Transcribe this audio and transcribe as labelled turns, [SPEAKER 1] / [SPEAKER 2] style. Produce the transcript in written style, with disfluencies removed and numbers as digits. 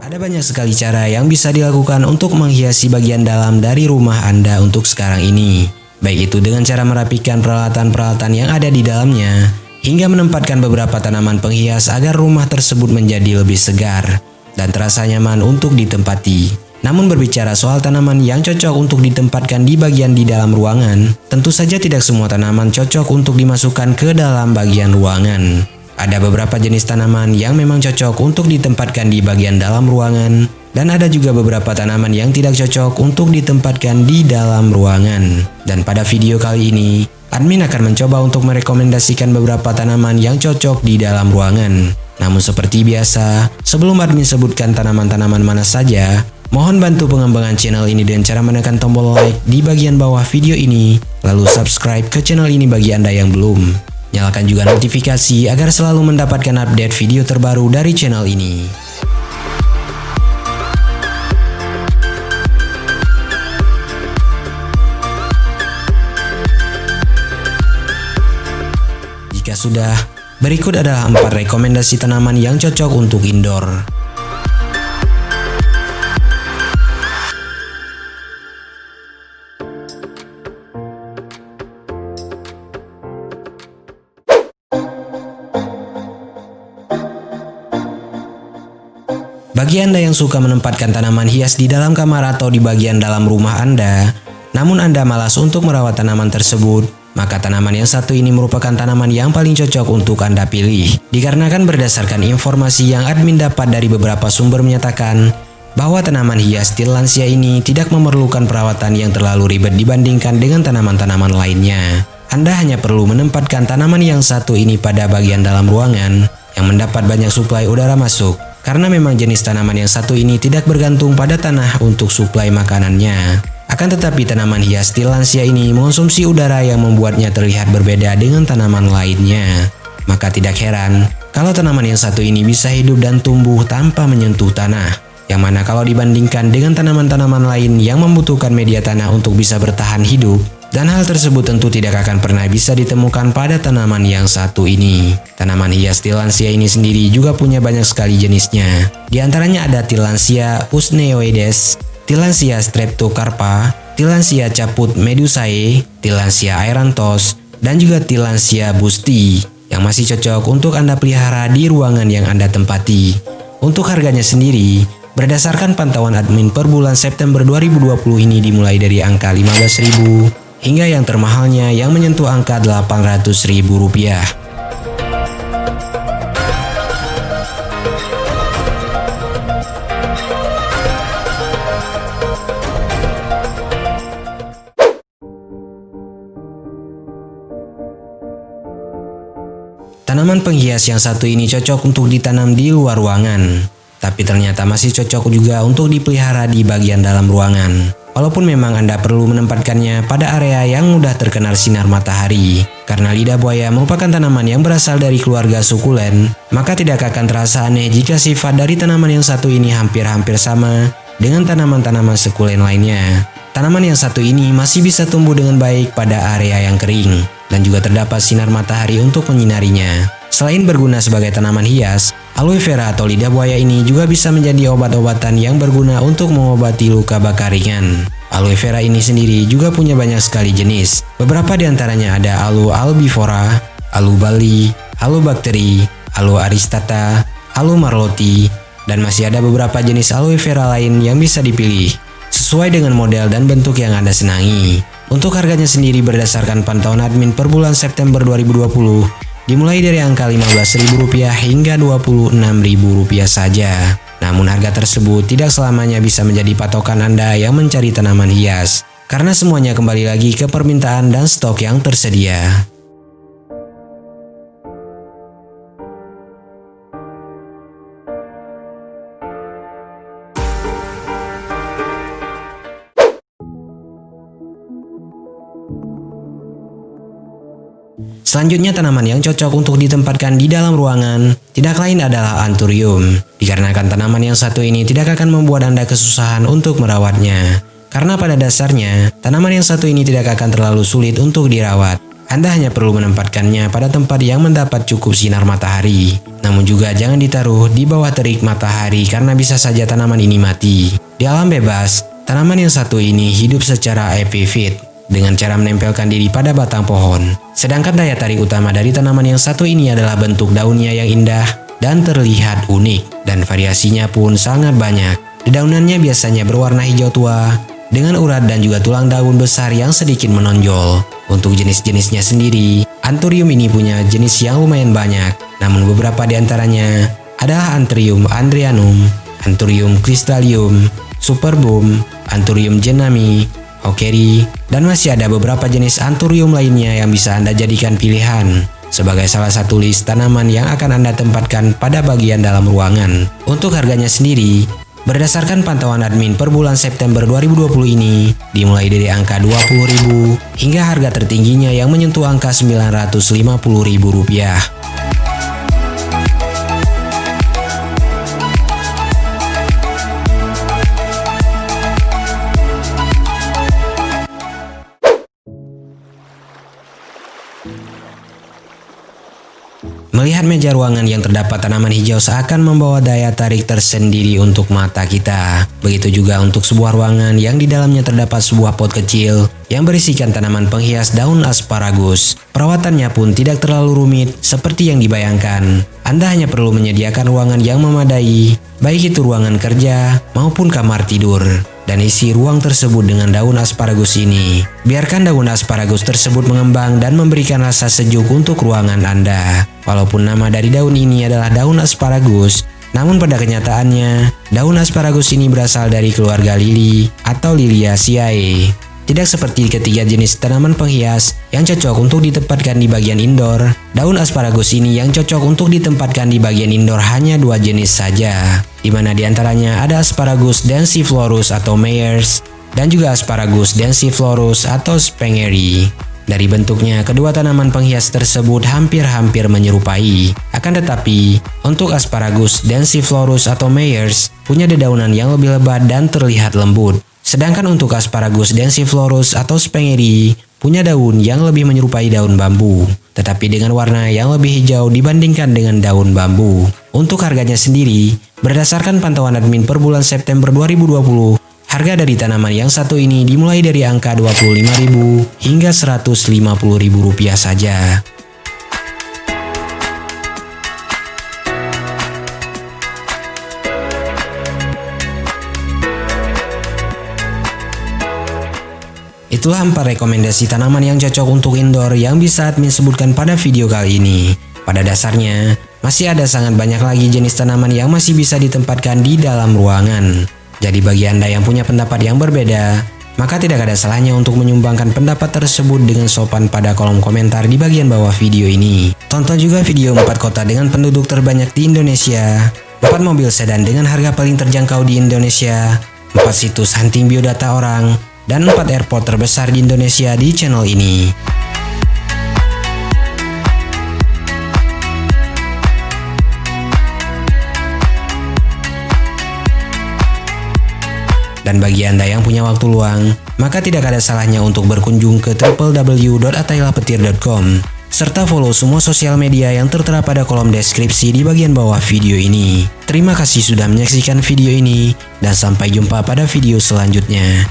[SPEAKER 1] Ada banyak sekali cara yang bisa dilakukan untuk menghiasi bagian dalam dari rumah Anda untuk sekarang ini. Baik itu dengan cara merapikan peralatan-peralatan yang ada di dalamnya, hingga menempatkan beberapa tanaman penghias agar rumah tersebut menjadi lebih segar dan terasa nyaman untuk ditempati. Namun berbicara soal tanaman yang cocok untuk ditempatkan di bagian di dalam ruangan, tentu saja tidak semua tanaman cocok untuk dimasukkan ke dalam bagian ruangan. Ada beberapa jenis tanaman yang memang cocok untuk ditempatkan di bagian dalam ruangan, dan ada juga beberapa tanaman yang tidak cocok untuk ditempatkan di dalam ruangan. Dan pada video kali ini, admin akan mencoba untuk merekomendasikan beberapa tanaman yang cocok di dalam ruangan. Namun seperti biasa, sebelum admin sebutkan tanaman-tanaman mana saja, mohon bantu pengembangan channel ini dengan cara menekan tombol like di bagian bawah video ini, lalu subscribe ke channel ini bagi Anda yang belum. Nyalakan juga notifikasi agar selalu mendapatkan update video terbaru dari channel ini. Jika sudah, berikut adalah 4 rekomendasi tanaman yang cocok untuk indoor. Bagi Anda yang suka menempatkan tanaman hias di dalam kamar atau di bagian dalam rumah Anda, namun Anda malas untuk merawat tanaman tersebut, maka tanaman yang satu ini merupakan tanaman yang paling cocok untuk Anda pilih. Dikarenakan berdasarkan informasi yang admin dapat dari beberapa sumber menyatakan bahwa tanaman hias tillandsia ini tidak memerlukan perawatan yang terlalu ribet dibandingkan dengan tanaman-tanaman lainnya. Anda hanya perlu menempatkan tanaman yang satu ini pada bagian dalam ruangan yang mendapat banyak suplai udara masuk. Karena memang jenis tanaman yang satu ini tidak bergantung pada tanah untuk suplai makanannya. Akan tetapi tanaman hias tillandsia ini mengonsumsi udara yang membuatnya terlihat berbeda dengan tanaman lainnya. Maka tidak heran kalau tanaman yang satu ini bisa hidup dan tumbuh tanpa menyentuh tanah. Yang mana kalau dibandingkan dengan tanaman-tanaman lain yang membutuhkan media tanah untuk bisa bertahan hidup, dan hal tersebut tentu tidak akan pernah bisa ditemukan pada tanaman yang satu ini. Tanaman hias tillandsia ini sendiri juga punya banyak sekali jenisnya. Di antaranya ada Tillandsia usneoides, Tillandsia streptocarpa, Tillandsia caput medusae, Tillandsia airanthus, dan juga Tillandsia busti yang masih cocok untuk Anda pelihara di ruangan yang Anda tempati. Untuk harganya sendiri, berdasarkan pantauan admin per bulan September 2020 ini dimulai dari angka 15.000 hingga yang termahalnya yang menyentuh angka Rp800.000. Tanaman penghias yang satu ini cocok untuk ditanam di luar ruangan, tapi ternyata masih cocok juga untuk dipelihara di bagian dalam ruangan. Walaupun memang Anda perlu menempatkannya pada area yang mudah terkena sinar matahari. Karena lidah buaya merupakan tanaman yang berasal dari keluarga sukulen, maka tidak akan terasa aneh jika sifat dari tanaman yang satu ini hampir-hampir sama dengan tanaman-tanaman sukulen lainnya. Tanaman yang satu ini masih bisa tumbuh dengan baik pada area yang kering, dan juga terdapat sinar matahari untuk menyinarinya. Selain berguna sebagai tanaman hias, aloe vera atau lidah buaya ini juga bisa menjadi obat-obatan yang berguna untuk mengobati luka bakar ringan. Aloe vera ini sendiri juga punya banyak sekali jenis. Beberapa di antaranya ada Aloe albifora, Aloe bali, Aloe bakteri, Aloe aristata, Aloe marloti, dan masih ada beberapa jenis aloe vera lain yang bisa dipilih sesuai dengan model dan bentuk yang Anda senangi. Untuk harganya sendiri berdasarkan pantauan admin per bulan September 2020, dimulai dari angka Rp15.000 hingga Rp26.000 saja. Namun harga tersebut tidak selamanya bisa menjadi patokan Anda yang mencari tanaman hias, karena semuanya kembali lagi ke permintaan dan stok yang tersedia. Selanjutnya tanaman yang cocok untuk ditempatkan di dalam ruangan tidak lain adalah anthurium. Dikarenakan tanaman yang satu ini tidak akan membuat Anda kesusahan untuk merawatnya. Karena pada dasarnya, tanaman yang satu ini tidak akan terlalu sulit untuk dirawat. Anda hanya perlu menempatkannya pada tempat yang mendapat cukup sinar matahari. Namun juga jangan ditaruh di bawah terik matahari karena bisa saja tanaman ini mati. Di alam bebas, tanaman yang satu ini hidup secara epifit dengan cara menempelkan diri pada batang pohon. Sedangkan daya tarik utama dari tanaman yang satu ini adalah bentuk daunnya yang indah dan terlihat unik, dan variasinya pun sangat banyak. Dedaunannya biasanya berwarna hijau tua dengan urat dan juga tulang daun besar yang sedikit menonjol. Untuk jenis-jenisnya sendiri, Anthurium ini punya jenis yang lumayan banyak, namun beberapa di antaranya adalah Anthurium andreanum, Anthurium crystallium, superbum, Anthurium jenami, Hokeri, dan masih ada beberapa jenis Anthurium lainnya yang bisa Anda jadikan pilihan sebagai salah satu list tanaman yang akan Anda tempatkan pada bagian dalam ruangan. Untuk harganya sendiri, berdasarkan pantauan admin per bulan September 2020 ini, dimulai dari angka Rp20.000 hingga harga tertingginya yang menyentuh angka Rp950.000. Melihat meja ruangan yang terdapat tanaman hijau seakan membawa daya tarik tersendiri untuk mata kita. Begitu juga untuk sebuah ruangan yang di dalamnya terdapat sebuah pot kecil yang berisikan tanaman penghias daun asparagus. Perawatannya pun tidak terlalu rumit seperti yang dibayangkan. Anda hanya perlu menyediakan ruangan yang memadai, baik itu ruangan kerja maupun kamar tidur, dan isi ruang tersebut dengan daun asparagus ini. Biarkan daun asparagus tersebut mengembang dan memberikan rasa sejuk untuk ruangan Anda. Walaupun nama dari daun ini adalah daun asparagus, namun pada kenyataannya, daun asparagus ini berasal dari keluarga lili atau Liliaceae. Tidak seperti ketiga jenis tanaman penghias yang cocok untuk ditempatkan di bagian indoor, daun asparagus ini yang cocok untuk ditempatkan di bagian indoor hanya dua jenis saja, di mana diantaranya ada Asparagus densiflorus atau Meyers dan juga Asparagus densiflorus atau Spengeri. Dari bentuknya, kedua tanaman penghias tersebut hampir-hampir menyerupai. Akan tetapi, untuk Asparagus densiflorus atau Meyers punya dedaunan yang lebih lebat dan terlihat lembut. Sedangkan untuk Asparagus densiflorus atau Spengeri punya daun yang lebih menyerupai daun bambu, tetapi dengan warna yang lebih hijau dibandingkan dengan daun bambu. Untuk harganya sendiri, berdasarkan pantauan admin per bulan September 2020, harga dari tanaman yang satu ini dimulai dari angka Rp25.000 hingga Rp150.000 saja. Itulah 4 rekomendasi tanaman yang cocok untuk indoor yang bisa admin sebutkan pada video kali ini. Pada dasarnya, masih ada sangat banyak lagi jenis tanaman yang masih bisa ditempatkan di dalam ruangan. Jadi bagi Anda yang punya pendapat yang berbeda, maka tidak ada salahnya untuk menyumbangkan pendapat tersebut dengan sopan pada kolom komentar di bagian bawah video ini. Tonton juga video 4 kota dengan penduduk terbanyak di Indonesia, 4 mobil sedan dengan harga paling terjangkau di Indonesia, 4 situs hunting biodata orang, dan 4 airport terbesar di Indonesia di channel ini. Dan bagi Anda yang punya waktu luang, maka tidak ada salahnya untuk berkunjung ke www.atailahpetir.com serta follow semua sosial media yang tertera pada kolom deskripsi di bagian bawah video ini. Terima kasih sudah menyaksikan video ini, dan sampai jumpa pada video selanjutnya.